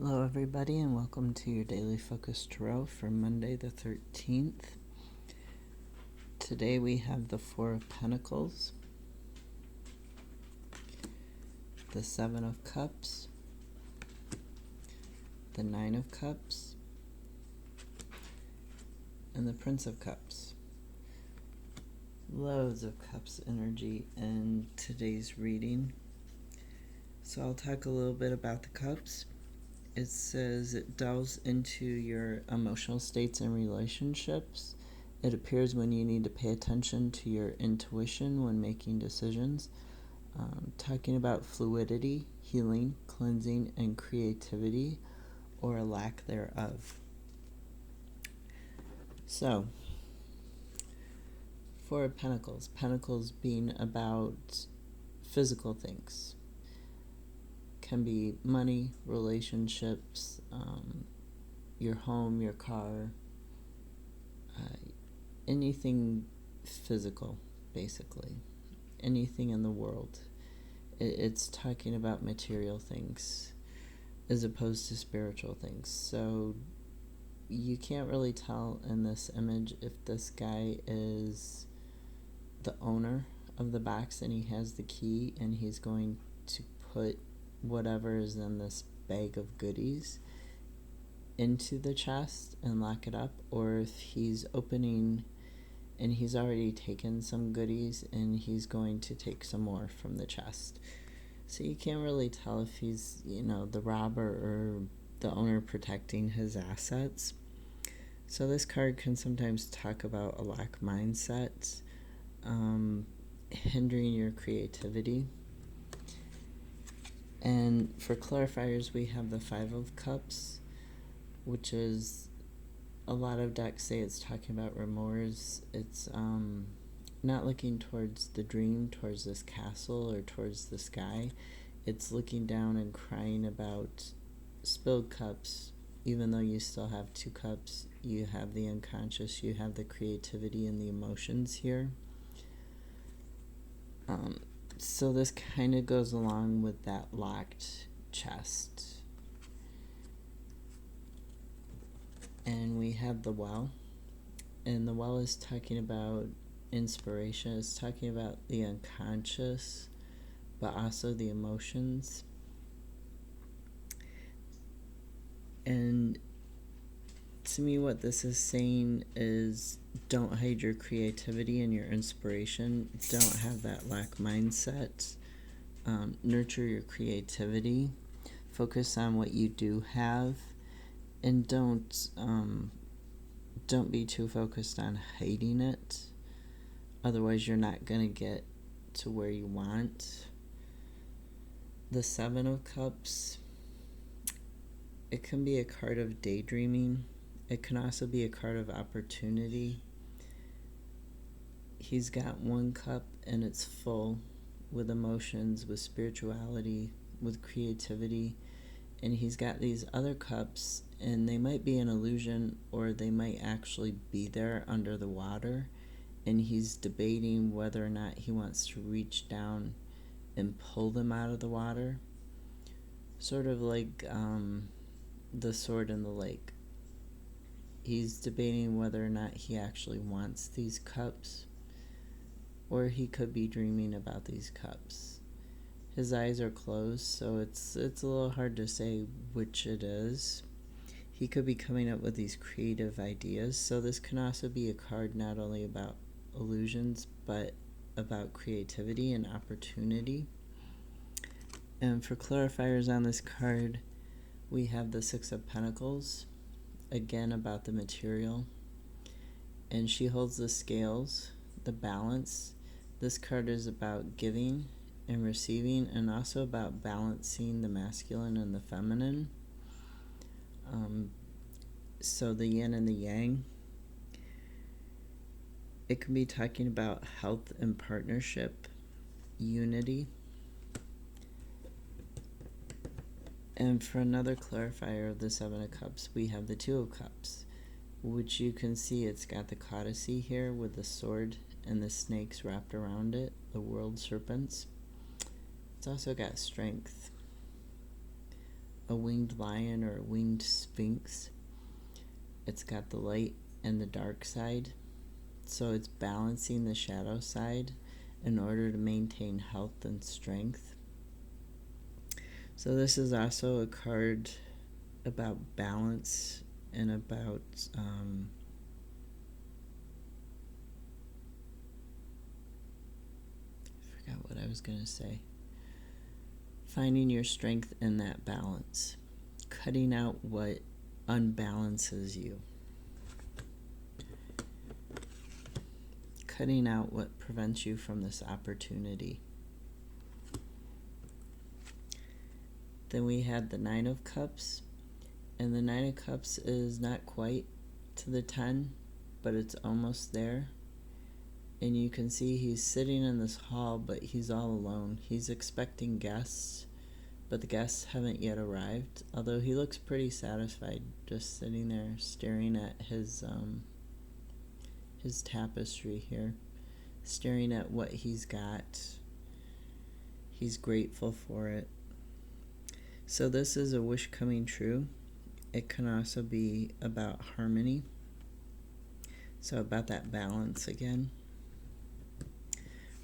Hello, everybody, and welcome to your Daily Focus Tarot for Monday the 13th. Today we have the Four of Pentacles, the Seven of Cups, the Nine of Cups, and the Prince of Cups. Loads of Cups energy in today's reading. So I'll talk a little bit about the Cups. It says it delves into your emotional states and relationships. It appears when you need to pay attention to your intuition when making decisions. Talking about fluidity, healing, cleansing, and creativity, or a lack thereof. So, Four of Pentacles. Pentacles being about physical things. Can be money, relationships, your home, your car, anything physical, basically. Anything in the world. It's talking about material things as opposed to spiritual things. So you can't really tell in this image if this guy is the owner of the box and he has the key and he's going to put whatever is in this bag of goodies into the chest and lock it up, or if he's opening and he's already taken some goodies and he's going to take some more from the chest. So you can't really tell if he's, the robber or the owner protecting his assets. So this card can sometimes talk about a lack mindset, hindering your creativity. And for clarifiers, we have the Five of Cups, which is, a lot of decks say it's talking about remorse. It's not looking towards the dream, towards this castle or towards the sky. It's looking down and crying about spilled cups. Even though you still have two cups, you have the unconscious, you have the creativity and the emotions here. So this kind of goes along with that locked chest. And we have the well. And the well is talking about inspiration. It's talking about the unconscious, but also the emotions. And to me, what this is saying is don't hide your creativity and your inspiration. Don't have that lack mindset. Nurture your creativity. Focus on what you do have. And don't be too focused on hiding it. Otherwise, you're not going to get to where you want. The Seven of Cups. It can be a card of daydreaming. It can also be a card of opportunity. He's got one cup and it's full with emotions, with spirituality, with creativity. And he's got these other cups, and they might be an illusion or they might actually be there under the water. And he's debating whether or not he wants to reach down and pull them out of the water. Sort of like the sword in the lake. He's debating whether or not he actually wants these cups, or he could be dreaming about these cups. His eyes are closed, so it's a little hard to say which it is. He could be coming up with these creative ideas, so this can also be a card not only about illusions, but about creativity and opportunity. And for clarifiers on this card, we have the Six of Pentacles, again about the material. And she holds the scales, the balance. This card is about giving and receiving, and also about balancing the masculine and the feminine. So the yin and the yang. It can be talking about health and partnership, unity. And for another clarifier of the Seven of Cups, we have the Two of Cups, which you can see it's got the codicy here with the sword and the snakes wrapped around it, the world serpents. It's also got strength. a winged lion or a winged sphinx. It's got the light and the dark side. So it's balancing the shadow side in order to maintain health and strength. So this is also a card about balance and about I forgot what I was going to say. Finding your strength in that balance. Cutting out what unbalances you. Cutting out what prevents you from this opportunity. Then we had the Nine of Cups. And the Nine of Cups is not quite to the 10, but it's almost there. And you can see he's sitting in this hall, but he's all alone. He's expecting guests, but the guests haven't yet arrived. Although he looks pretty satisfied, just sitting there staring at his tapestry here, staring at what he's got. He's grateful for it. So this is a wish coming true. It can also be about harmony. So about that balance again.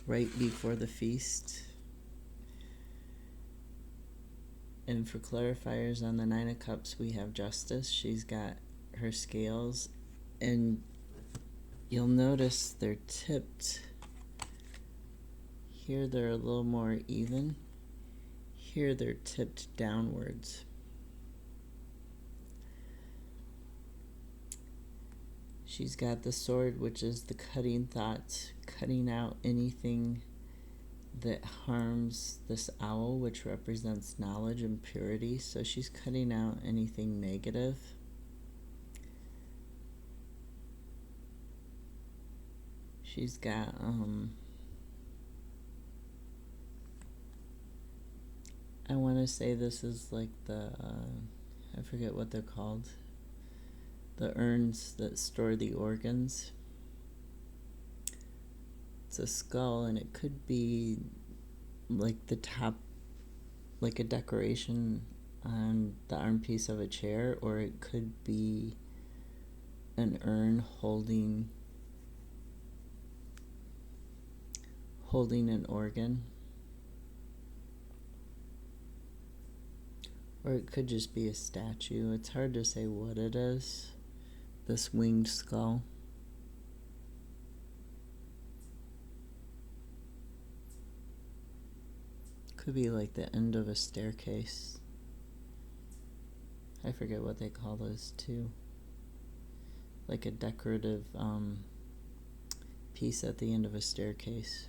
Right before the feast. And for clarifiers on the Nine of Cups, we have Justice. She's got her scales, and you'll notice they're tipped. Here they're a little more even. Here they're tipped downwards. She's got the sword, which is the cutting thoughts, cutting out anything that harms this owl, which represents knowledge and purity. So she's cutting out anything negative. She's got I want to say this is like the I forget what they're called, the urns that store the organs. It's a skull, and it could be like the top, like a decoration on the armpiece of a chair, or it could be an urn holding an organ. Or it could just be a statue. It's hard to say what it is. This winged skull. Could be like the end of a staircase. I forget what they call those too. Like a decorative piece at the end of a staircase.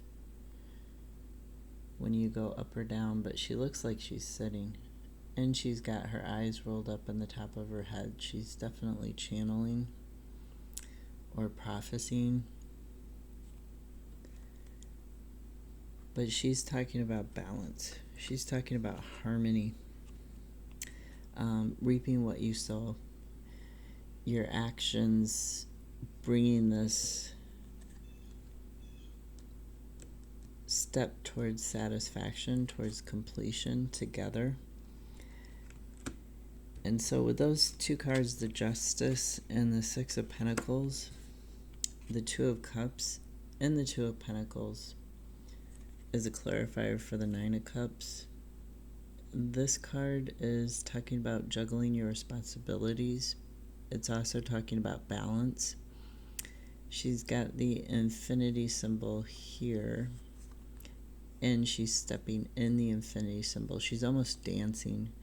When you go up or down, but she looks like she's sitting. And she's got her eyes rolled up in the top of her head. She's definitely channeling or prophesying. But she's talking about balance. She's talking about harmony. Reaping what you sow. Your actions bringing this step towards satisfaction, towards completion together. And so with those two cards, the Justice and the Six of Pentacles, the Two of Cups and the Two of Pentacles is a clarifier for the Nine of Cups. This card is talking about juggling your responsibilities. It's also talking about balance. She's got the infinity symbol here, and she's stepping in the infinity symbol. She's almost dancing.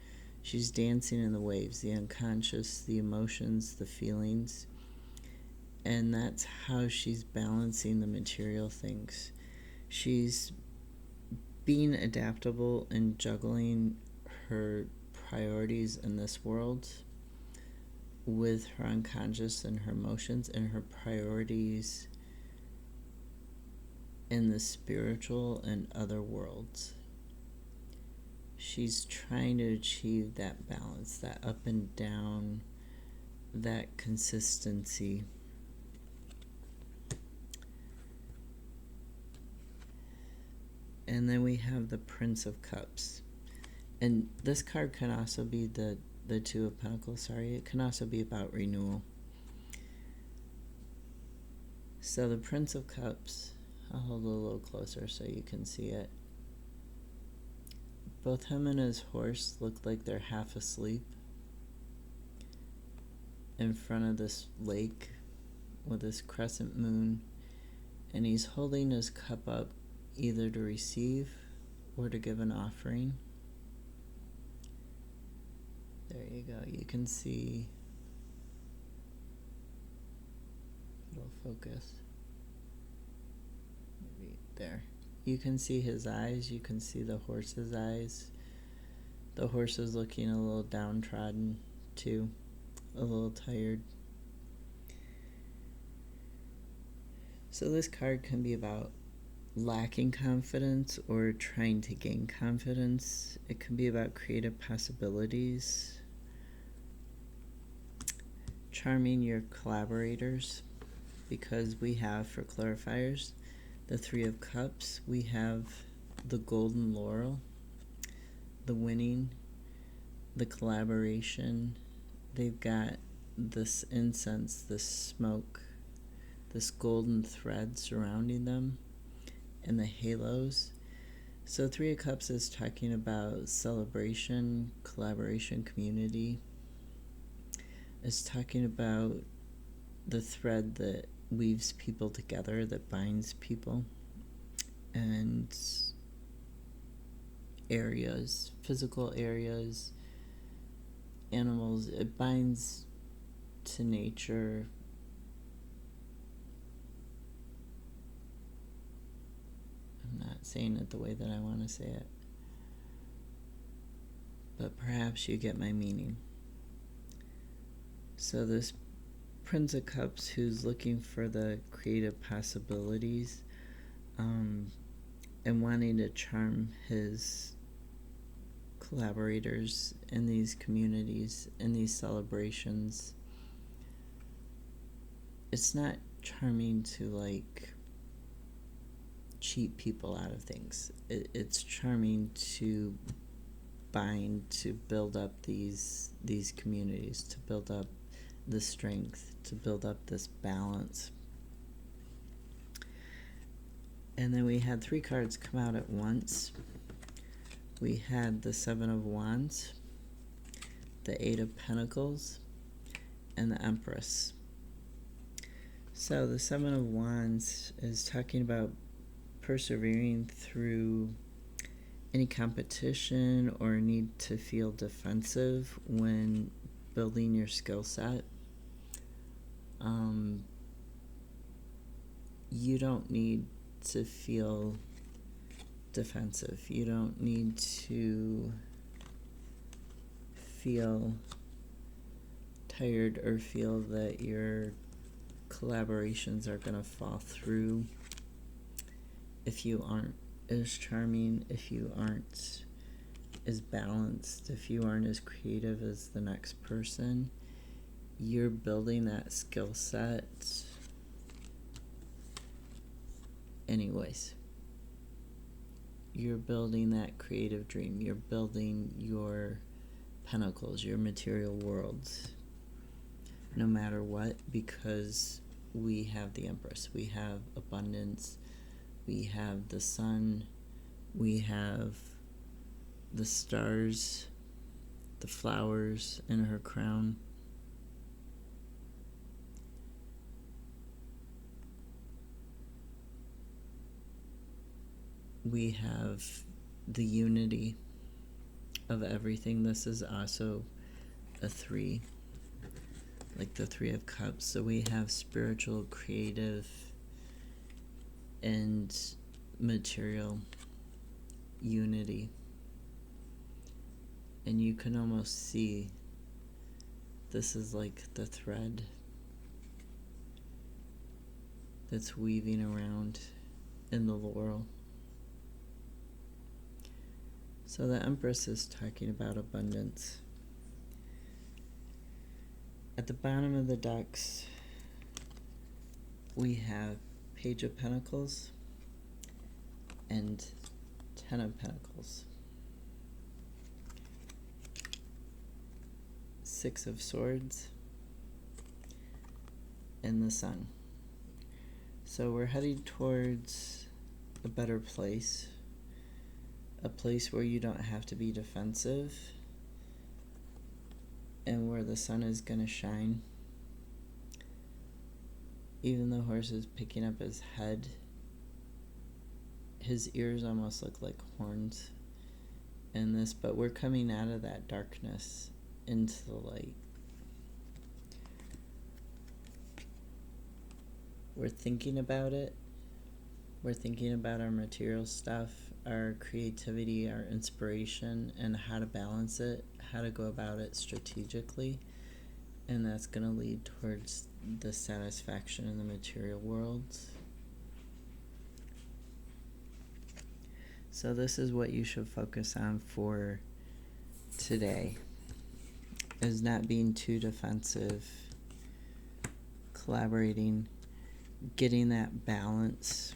She's dancing in the waves, the unconscious, the emotions, the feelings. And that's how she's balancing the material things. She's being adaptable and juggling her priorities in this world with her unconscious and her emotions, and her priorities in the spiritual and other worlds. She's trying to achieve that balance, that up and down, that consistency. And then we have the Prince of Cups. And this card can also be the Two of Pentacles, sorry. It can also be about renewal. So the Prince of Cups, I'll hold it a little closer so you can see it. Both him and his horse look like they're half asleep in front of this lake with this crescent moon, and he's holding his cup up either to receive or to give an offering. There you go. You can see, it'll focus. Maybe there. You can see his eyes. You can see the horse's eyes. The horse is looking a little downtrodden too, a little tired. So this card can be about lacking confidence or trying to gain confidence. It can be about creative possibilities, charming your collaborators, because we have, for clarifiers, the Three of Cups. We have the golden laurel, the winning, the collaboration. They've got this incense, this smoke, this golden thread surrounding them, and the halos. So Three of Cups is talking about celebration, collaboration, community. It's talking about the thread that weaves people together, that binds people, and areas, physical areas, animals. It binds to nature. I'm not saying it the way that I want to say it, but perhaps you get my meaning. So this Prince of Cups, who's looking for the creative possibilities, and wanting to charm his collaborators in these communities, in these celebrations. It's not charming to like cheat people out of things. It's charming to bind, to build up these communities, to build up the strength, to build up this balance. And then we had three cards come out at once. We had the Seven of Wands, the Eight of Pentacles, and the Empress. So the Seven of Wands is talking about persevering through any competition or need to feel defensive when building your skill set. You don't need to feel defensive. You don't need to feel tired or feel that your collaborations are going to fall through if you aren't as charming, if you aren't as balanced, if you aren't as creative as the next person. You're building that skill set anyways. You're building that creative dream. You're building your pentacles, your material worlds, no matter what, because we have the Empress. We have abundance. We have the sun. We have the stars, the flowers in her crown. We have the unity of everything. This is also a three, like the Three of Cups. So we have spiritual, creative, and material unity. And you can almost see this is like the thread that's weaving around in the laurel. So the Empress is talking about abundance. At the bottom of the decks, we have Page of Pentacles and Ten of Pentacles. Six of Swords, and the Sun. So we're heading towards a better place, a place where you don't have to be defensive, and where the sun is going to shine. Even the horse is picking up his head, his ears almost look like horns in this, but we're coming out of that darkness into the light. We're thinking about it. We're thinking about our material stuff, our creativity, our inspiration, and how to balance it, how to go about it strategically. And that's going to lead towards the satisfaction in the material world. So this is what you should focus on for today, is not being too defensive, collaborating, getting that balance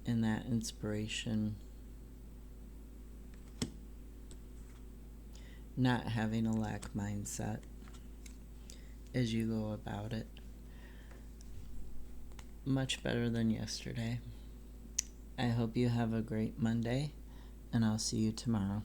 and that inspiration, not having a lack mindset as you go about it. Much better than yesterday. I hope you have a great Monday, and I'll see you tomorrow.